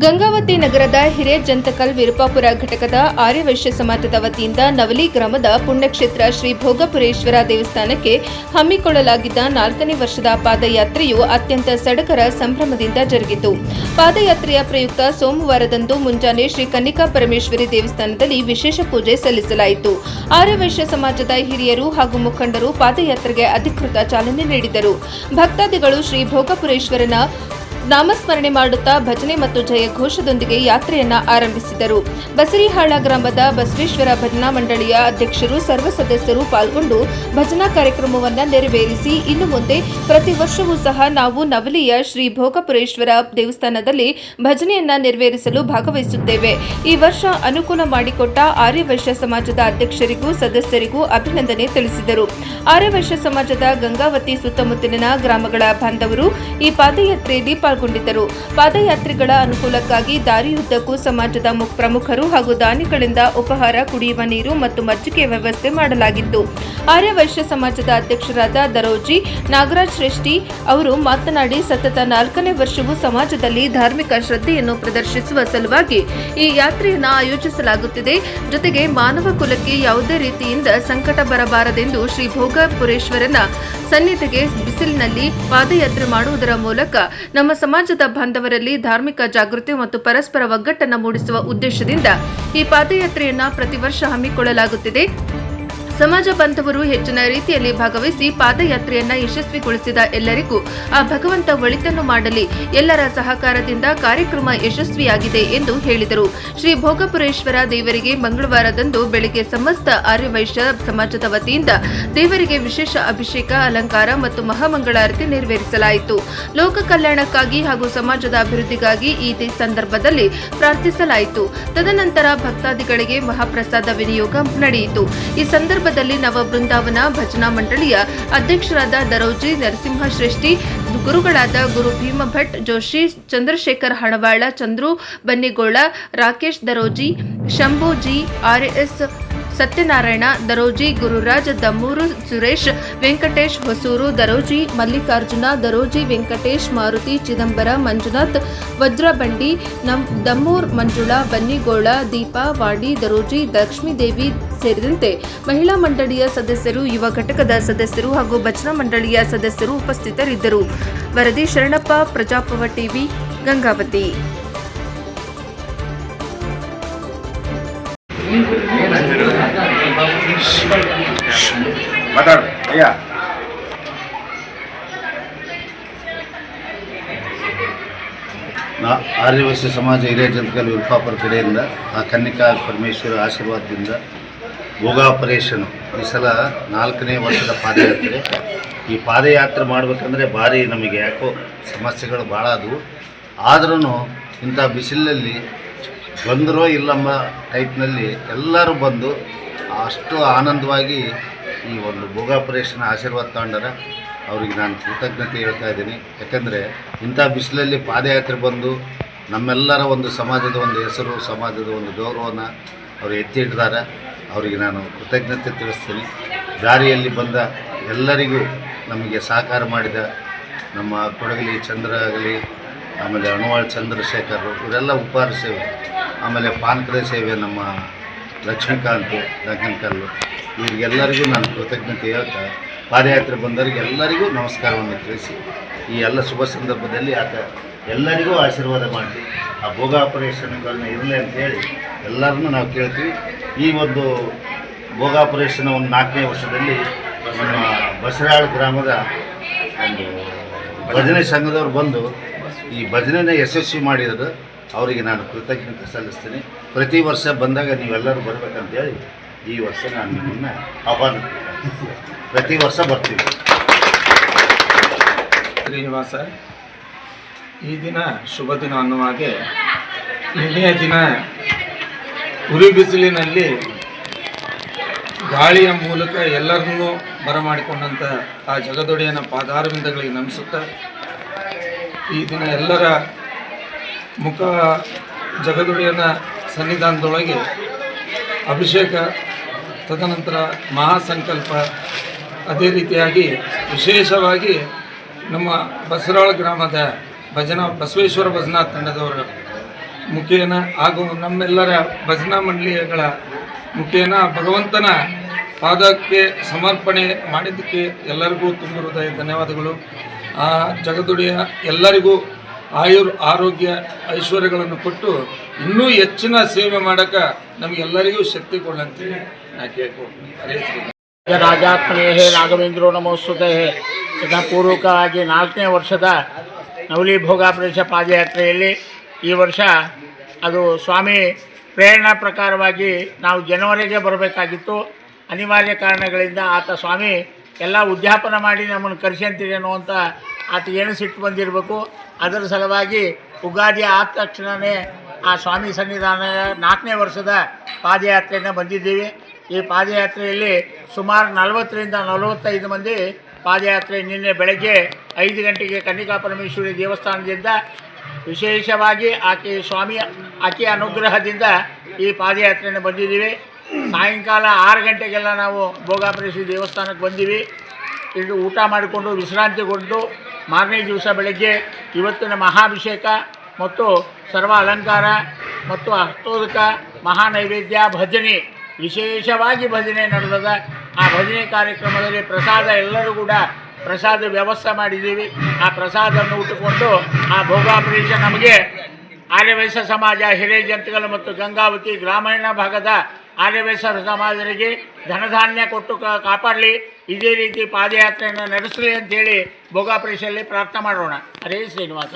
ಗಂಗಾವತಿ ನಗರದ ಹಿರೇಜಂತಕಲ್ ವಿರುಪಾಪುರ ಘಟಕದ ಆರ್ಯವೈಶ್ಯ ಸಮಾಜದ ವತಿಯಿಂದ ನವಲಿ ಗ್ರಾಮದ ಪುಣ್ಯಕ್ಷೇತ್ರ ಶ್ರೀ ಭೋಗಪುರೇಶ್ವರ ದೇವಸ್ಥಾನಕ್ಕೆ ಹಮ್ಮಿಕೊಳ್ಳಲಾಗಿದ್ದ 4ನೇ ವರ್ಷದ ಪಾದಯಾತ್ರೆಯು ಅತ್ಯಂತ ಸಡಗರ ಸಂಭ್ರಮದಿಂದ ಜರುಗಿತು. ಪಾದಯಾತ್ರೆಯ ಪ್ರಯುಕ್ತ ಸೋಮವಾರದಂದು ಮುಂಜಾನೆ ಶ್ರೀ ಕನ್ನಿಕಾ ಪರಮೇಶ್ವರಿ ದೇವಸ್ಥಾನದಲ್ಲಿ ವಿಶೇಷ ಪೂಜೆ ಸಲ್ಲಿಸಲಾಯಿತು. ಆರ್ಯವೈಶ್ಯ ಸಮಾಜದ ಹಿರಿಯರು ಹಾಗೂ ಮುಖಂಡರು ಪಾದಯಾತ್ರೆಗೆ ಅಧಿಕೃತ ಚಾಲನೆ ನೀಡಿದರು. ಭಕ್ತಾದಿಗಳು ಶ್ರೀ ಭೋಗಪುರೇಶ್ವರನ ನಾಮಸ್ಮರಣೆ ಮಾಡುತ್ತಾ ಭಜನೆ ಮತ್ತು ಜಯಘೋಷದೊಂದಿಗೆ ಯಾತ್ರೆಯನ್ನ ಆರಂಭಿಸಿದರು. ಬಸರಿಹಾಳ ಗ್ರಾಮದ ಬಸವೇಶ್ವರ ಭಜನಾ ಮಂಡಳಿಯ ಅಧ್ಯಕ್ಷರು ಸರ್ವ ಸದಸ್ಯರು ಪಾಲ್ಗೊಂಡು ಭಜನಾ ಕಾರ್ಯಕ್ರಮವನ್ನು ನೆರವೇರಿಸಿ ಇನ್ನು ಮುಂದೆ ಪ್ರತಿ ವರ್ಷವೂ ಸಹ ನಾವು ನವಲಿಯ ಶ್ರೀ ಭೋಗಪುರೇಶ್ವರ ದೇವಸ್ಥಾನದಲ್ಲಿ ಭಜನೆಯನ್ನ ನೆರವೇರಿಸಲು ಭಾಗವಹಿಸುತ್ತೇವೆ. ಈ ವರ್ಷ ಅನುಕೂಲ ಮಾಡಿಕೊಟ್ಟ ಆರ್ಯವೈಶ್ಯ ಸಮಾಜದ ಅಧ್ಯಕ್ಷರಿಗೂ ಸದಸ್ಯರಿಗೂ ಅಭಿನಂದನೆ ತಿಳಿಸಿದರು. ಆರ್ಯವೈಶ್ಯ ಸಮಾಜದ ಗಂಗಾವತಿ ಸುತ್ತಮುತ್ತಲಿನ ಗ್ರಾಮಗಳ ಬಾಂಧವರು ಈ ಪಾದಯಾತ್ರೆಯಲ್ಲಿ ಪಾಲ್ಗೊಂಡಿದ್ದರು. ಪಾದಯಾತ್ರಿಗಳ ಅನುಕೂಲಕ್ಕಾಗಿ ದಾರಿಯುದ್ದಕ್ಕೂ ಸಮಾಜದ ಪ್ರಮುಖರು ಹಾಗೂ ದಾನಿಗಳಿಂದ ಉಪಹಾರ, ಕುಡಿಯುವ ನೀರು ಮತ್ತು ಮಜ್ಜಿಗೆ ವ್ಯವಸ್ಥೆ ಮಾಡಲಾಗಿತ್ತು. ಆರ್ಯವೈಶ್ಯ ಸಮಾಜದ ಅಧ್ಯಕ್ಷರಾದ ದರೋಜಿ ನಾಗರಾಜ್ ಶ್ರೇಷ್ಠಿ ಅವರು ಮಾತನಾಡಿ, ಸತತ 4ನೇ ವರ್ಷವೂ ಸಮಾಜದಲ್ಲಿ ಧಾರ್ಮಿಕ ಶ್ರದ್ಧೆಯನ್ನು ಪ್ರದರ್ಶಿಸುವ ಸಲುವಾಗಿ ಈ ಯಾತ್ರೆಯನ್ನು ಆಯೋಜಿಸಲಾಗುತ್ತಿದೆ. ಜೊತೆಗೆ ಮಾನವ ಕುಲಕ್ಕೆ ಯಾವುದೇ ರೀತಿಯಿಂದ ಸಂಕಟ ಬರಬಾರದೆಂದು ಶ್ರೀ ಭೋಗಪುರೇಶ್ವರನ ಸನ್ನಿಧಿಗೆ ಬಿಸಿಲಿನಲ್ಲಿ ಪಾದಯಾತ್ರೆ ಮಾಡುವುದರ ಮೂಲಕ ನಮ್ಮ ಸಮಾಜದ ಬಾಂಧವರಲ್ಲಿ ಧಾರ್ಮಿಕ ಜಾಗೃತಿ ಮತ್ತು ಪರಸ್ಪರ ಒಗ್ಗಟ್ಟನ್ನು ಮೂಡಿಸುವ ಉದ್ದೇಶದಿಂದ ಈ ಪಾದಯಾತ್ರೆಯನ್ನು ಪ್ರತಿ ವರ್ಷ ಹಮ್ಮಿಕೊಳ್ಳಲಾಗುತ್ತಿದೆ. ಸಮಾಜ ಬಾಂಧವರು ಹೆಚ್ಚಿನ ರೀತಿಯಲ್ಲಿ ಭಾಗವಹಿಸಿ ಪಾದಯಾತ್ರೆಯನ್ನ ಯಶಸ್ವಿಗೊಳಿಸಿದ ಎಲ್ಲರಿಗೂ ಆ ಭಗವಂತ ಒಳಿತನ್ನು ಮಾಡಲಿ. ಎಲ್ಲರ ಸಹಕಾರದಿಂದ ಕಾರ್ಯಕ್ರಮ ಯಶಸ್ವಿಯಾಗಿದೆ ಎಂದು ಹೇಳಿದರು. ಶ್ರೀ ಭೋಗಪುರೇಶ್ವರ ದೇವರಿಗೆ ಮಂಗಳವಾರದಂದು ಬೆಳಗ್ಗೆ ಸಮಸ್ತ ಆರ್ಯವೈಶ್ಯ ಸಮಾಜದ ವತಿಯಿಂದ ದೇವರಿಗೆ ವಿಶೇಷ ಅಭಿಷೇಕ, ಅಲಂಕಾರ ಮತ್ತು ಮಹಾಮಂಗಳಾರತಿ ನೆರವೇರಿಸಲಾಯಿತು. ಲೋಕ ಕಲ್ಯಾಣಕ್ಕಾಗಿ ಹಾಗೂ ಸಮಾಜದ ಅಭಿವೃದ್ಧಿಗಾಗಿ ಈ ಸಂದರ್ಭದಲ್ಲಿ ಪ್ರಾರ್ಥಿಸಲಾಯಿತು. ತದನಂತರ ಭಕ್ತಾದಿಗಳಿಗೆ ಮಹಾಪ್ರಸಾದ ವಿನಿಯೋಗ ನಡೆಯಿತು. ಈ ಸಂದರ್ಭದಲ್ಲಿ ನವ ಬೃಂದಾವನ ಭಜನಾ ಮಂಡಳಿಯ ಅಧ್ಯಕ್ಷರಾದ ದರೋಜಿ ನರಸಿಂಹ ಶ್ರೇಷ್ಠಿ, ಗುರುಗಳಾದ ಗುರು ಭೀಮಭಟ್ ಜೋಶಿ, ಚಂದ್ರಶೇಖರ್ ಹಣವಾಳ, ಚಂದ್ರು ಬನ್ನಿಗೋಳ, ರಾಕೇಶ್ ದರೋಜಿ, ಶಂಭು ಜಿ, ಆರ್ಎಸ್ ಸತ್ಯನಾರಾಯಣ ದರೋಜಿ, ಗುರುರಾಜ್ ದಮ್ಮೂರು, ಸುರೇಶ್, ವೆಂಕಟೇಶ್ ಹೊಸೂರು ದರೋಜಿ, ಮಲ್ಲಿಕಾರ್ಜುನ ದರೋಜಿ, ವೆಂಕಟೇಶ್, ಮಾರುತಿ, ಚಿದಂಬರ, ಮಂಜುನಾಥ್, ವಜ್ರಬಂಡಿ, ದಮ್ಮೂರ್, ಮಂಜುಳಾ, ಬನ್ನಿಗೋಳ, ದೀಪಾ, ವಾಡಿ ದರೋಜಿ, ಲಕ್ಷ್ಮೀದೇವಿ ಸೇರಿದಂತೆ ಮಹಿಳಾ ಮಂಡಳಿಯ ಸದಸ್ಯರು, ಯುವ ಘಟಕದ ಸದಸ್ಯರು ಹಾಗೂ ಭಜನಾ ಮಂಡಳಿಯ ಸದಸ್ಯರು ಉಪಸ್ಥಿತರಿದ್ದರು. ವರದಿ ಶರಣಪ್ಪ, ಪ್ರಜಾಪವ ಟಿವಿ, ಗಂಗಾವತಿ. ಆರ್ಯವೈಶ್ಯ ಸಮಾಜ ಹಿರೇಜಂತಕಲ್ ವಿರುಪಾಪುರ ಕಡೆಯಿಂದ ಆ ಕನ್ನಿಕಾ ಪರಮೇಶ್ವರ ಆಶೀರ್ವಾದದಿಂದ ಭೋಗಾಪರೇಷನ್ ಈ ಸಲ 4ನೇ ವರ್ಷದ ಪಾದಯಾತ್ರೆ. ಈ ಪಾದಯಾತ್ರೆ ಮಾಡಬೇಕಂದ್ರೆ ಭಾರಿ ನಮಗೆ ಯಾಕೋ ಸಮಸ್ಯೆಗಳು ಭಾಳ ಆದವು. ಆದ್ರೂ ಇಂಥ ಬಿಸಿಲಲ್ಲಿ ಬಂದರೋ ಇಲ್ಲಮ್ಮ ಟೈಪ್ನಲ್ಲಿ ಎಲ್ಲರೂ ಬಂದು ಅಷ್ಟು ಆನಂದವಾಗಿ ಈ ಒಂದು ಭೋಗಾಪರೇಷನ್ ಆಶೀರ್ವಾದ ತಗೊಂಡಾರ. ಅವ್ರಿಗೆ ನಾನು ಕೃತಜ್ಞತೆ ಹೇಳ್ತಾ ಇದ್ದೀನಿ. ಯಾಕಂದರೆ ಇಂಥ ಬಿಸಿಲಲ್ಲಿ ಪಾದಯಾತ್ರೆ ಬಂದು ನಮ್ಮೆಲ್ಲರ ಒಂದು ಸಮಾಜದ ಒಂದು ಹೆಸರು, ಸಮಾಜದ ಒಂದು ಗೌರವನ ಅವರು ಎತ್ತಿ ಹಿಡಿದಾರ. ಅವರಿಗೆ ನಾನು ಕೃತಜ್ಞತೆ ತಿಳಿಸ್ತೀನಿ. ದಾರಿಯಲ್ಲಿ ಬಂದ ಎಲ್ಲರಿಗೂ ನಮಗೆ ಸಹಕಾರ ಮಾಡಿದ ನಮ್ಮ ಕೊಡಗಲಿ ಚಂದ್ರ ಆಗಲಿ, ಆಮೇಲೆ ಅಣುವಾಳ್ ಚಂದ್ರಶೇಖರ್, ಇವರೆಲ್ಲ ಉಪಹಾರ ಸೇವೆ, ಆಮೇಲೆ ಪಾನಕದ ಸೇವೆ ನಮ್ಮ ಲಕ್ಷ್ಮೀಕಾಂತ್ ದಂಕನ್ಕಲ್ಲು, ಇವರಿಗೆಲ್ಲರಿಗೂ ನಾನು ಕೃತಜ್ಞತೆ ಹೇಳ್ತಾ ಪಾದಯಾತ್ರೆ ಬಂದವರಿಗೆ ಎಲ್ಲರಿಗೂ ನಮಸ್ಕಾರವನ್ನು ತಿಳಿಸಿ ಈ ಎಲ್ಲ ಶುಭ ಸಂದರ್ಭದಲ್ಲಿ ಆತ ಎಲ್ಲರಿಗೂ ಆಶೀರ್ವಾದ ಮಾಡಿ ಆ ಭೋಗಾಪರೇಷನ್ಗಳನ್ನ ಇರಲಿ ಅಂತೇಳಿ ಎಲ್ಲರನ್ನೂ ನಾವು ಕೇಳ್ತೀವಿ. ಈ ಒಂದು ಭೋಗಾಪರೇಷನ್ ಒಂದು 4ನೇ ವರ್ಷದಲ್ಲಿ ನಮ್ಮ ಬಸರಾಳ್ ಗ್ರಾಮದ ಒಂದು ಭಜನೆ ಸಂಘದವ್ರು ಬಂದು ಈ ಭಜನೆನ ಯಶಸ್ವಿ ಮಾಡಿರೋದು ಅವರಿಗೆ ನಾನು ಕೃತಜ್ಞತೆ ಸಲ್ಲಿಸ್ತೀನಿ. ಪ್ರತಿ ವರ್ಷ ಬಂದಾಗ ನೀವೆಲ್ಲರೂ ಬರಬೇಕಂತೇಳಿ ಈ ವರ್ಷ ನಾನು ನಿಮ್ಮನ್ನು ಆಹ್ವಾನ ಪ್ರತಿ ವರ್ಷ ಬರ್ತೀವಿ. ಶ್ರೀನಿವಾಸ, ಈ ದಿನ ಶುಭ ದಿನ ಅನ್ನುವ ಹಾಗೆ ನಿನ್ನೆಯ ದಿನ ಉರಿ ಬಿಸಿಲಿನಲ್ಲಿ ಗಾಳಿಯ ಮೂಲಕ ಎಲ್ಲರನ್ನೂ ಬರಮಾಡಿಕೊಂಡಂಥ ಆ ಜಗದೊಡೆಯನ ಪಾದಾರವಿಂದಗಳಿಗೆ ನಮಿಸುತ್ತಾ ಈ ದಿನ ಎಲ್ಲರ ಮುಖ ಜಗದೊಡೆಯನ ಸನ್ನಿಧಾನದೊಳಗೆ ಅಭಿಷೇಕ, ತದನಂತರ ಮಹಾಸಂಕಲ್ಪ, ಅದೇ ರೀತಿಯಾಗಿ ವಿಶೇಷವಾಗಿ ನಮ್ಮ ಬಸರಾಳ ಗ್ರಾಮದ ಬಸವೇಶ್ವರ ಭಜನಾ ತಂಡದವರು ಮುಖೇನ ಹಾಗೂ ನಮ್ಮೆಲ್ಲರ ಭಜನಾ ಮಂಡಳಿಗಳ ಮುಖೇನ ಭಗವಂತನ ಪಾದಕ್ಕೆ ಸಮರ್ಪಣೆ ಮಾಡಿದ್ದಕ್ಕೆ ಎಲ್ಲರಿಗೂ ತುಂಬ ಹೃದಯ ಧನ್ಯವಾದಗಳು. ಆ ಜಗದೊಡೆಯ ಎಲ್ಲರಿಗೂ ಆರೋಗ್ಯ ಐಶ್ವರ್ಯಗಳನ್ನು ಕೊಟ್ಟು ಇನ್ನೂ ಹೆಚ್ಚಿನ ಸೇವೆ ಮಾಡೋಕ್ಕೆ ನಮಗೆಲ್ಲರಿಗೂ ಶಕ್ತಿ ಕೊಡಲಂತೇಳಿ ನಾ ಕೇಳ್ಕೊಳ್ತೀನಿ. ಹರೇ ಶ್ರೀ ರಾಜಾತ್ಮನೇ ರಾಘವೇಂದ್ರೋ ನಮೋಸ್ತುತೆ. ಯಥಾಪೂರ್ವಕವಾಗಿ 4ನೇ ವರ್ಷದ ನವಲಿ ಭೋಗಾಪರೇಶ ಪಾದಯಾತ್ರೆಯಲ್ಲಿ ಈ ವರ್ಷ ಅದು ಸ್ವಾಮಿ ಪ್ರೇರಣಾ ಪ್ರಕಾರವಾಗಿ ನಾವು ಜನವರಿಗೆ ಬರಬೇಕಾಗಿತ್ತು. ಅನಿವಾರ್ಯ ಕಾರಣಗಳಿಂದ ಆತ ಸ್ವಾಮಿ ಎಲ್ಲ ಉದ್ಯಾಪನ ಮಾಡಿ ನಮ್ಮನ್ನು ಕರೆಸಂತೀರಿ ಅನ್ನುವಂಥ ಆತಗೇನು ಸಿಟ್ಟು ಬಂದಿರಬೇಕು. ಅದರ ಸಲುವಾಗಿ ಉಗಾದಿ ಆದ ತಕ್ಷಣವೇ ಆ ಸ್ವಾಮಿ ಸನ್ನಿಧಾನ 4ನೇ ವರ್ಷದ ಪಾದಯಾತ್ರೆಯನ್ನು ಬಂದಿದ್ದೀವಿ. ಈ ಪಾದಯಾತ್ರೆಯಲ್ಲಿ ಸುಮಾರು 40ರಿಂದ 45 ಮಂದಿ ಪಾದಯಾತ್ರೆ ನಿನ್ನೆ ಬೆಳಗ್ಗೆ 5 ಗಂಟೆಗೆ ಕನ್ನಿಕಾ ಪರಮೇಶ್ವರಿ ದೇವಸ್ಥಾನದಿಂದ ವಿಶೇಷವಾಗಿ ಆಕೆಯ ಅನುಗ್ರಹದಿಂದ ಈ ಪಾದಯಾತ್ರೆಯನ್ನು ಬಂದಿದ್ದೀವಿ. ಸಾಯಂಕಾಲ 6 ಗಂಟೆಗೆಲ್ಲ ನಾವು ಭೋಗಾಪರೇಶ್ವರಿ ದೇವಸ್ಥಾನಕ್ಕೆ ಬಂದೀವಿ. ಇದು ಊಟ ಮಾಡಿಕೊಂಡು ವಿಶ್ರಾಂತಿಗೊಂಡು ಮಾರನೇ ದಿವಸ ಬೆಳಗ್ಗೆ ಇವತ್ತಿನ ಮಹಾಭಿಷೇಕ ಮತ್ತು ಸರ್ವ ಅಲಂಕಾರ ಮತ್ತು ಹಸ್ತೋದಕ ಮಹಾನೈವೇದ್ಯ ಭಜನೆ ವಿಶೇಷವಾಗಿ ಭಜನೆ ನಡೆದದ. ಆ ಭಜನೆ ಕಾರ್ಯಕ್ರಮದಲ್ಲಿ ಪ್ರಸಾದ ಎಲ್ಲರೂ ಕೂಡ ಪ್ರಸಾದ ವ್ಯವಸ್ಥೆ ಮಾಡಿದ್ದೀವಿ. ಆ ಪ್ರಸಾದವನ್ನು ಉಟ್ಟುಕೊಂಡು ಆ ಭೋಗಾಪರೇಶ ನಮಗೆ ಆರ್ಯವೈಶ್ಯ ಸಮಾಜ ಹಿರೇಜಂತಕಲ್ ಮತ್ತು ಗಂಗಾವತಿ ಗ್ರಾಮೀಣ ಭಾಗದ ಆರ್ಯವೈಶ್ಯ ಸಮಾಜರಿಗೆ ಧನಧಾನ್ಯ ಕೊಟ್ಟು ಕಾಪಾಡಲಿ, ಇದೇ ರೀತಿ ಪಾದಯಾತ್ರೆಯನ್ನು ನಡೆಸಲಿ ಅಂತೇಳಿ ಭೋಗಾಪರೇಶಲ್ಲಿ ಪ್ರಾರ್ಥನೆ ಮಾಡೋಣ. ಹರೇ ಶ್ರೀನಿವಾಸ.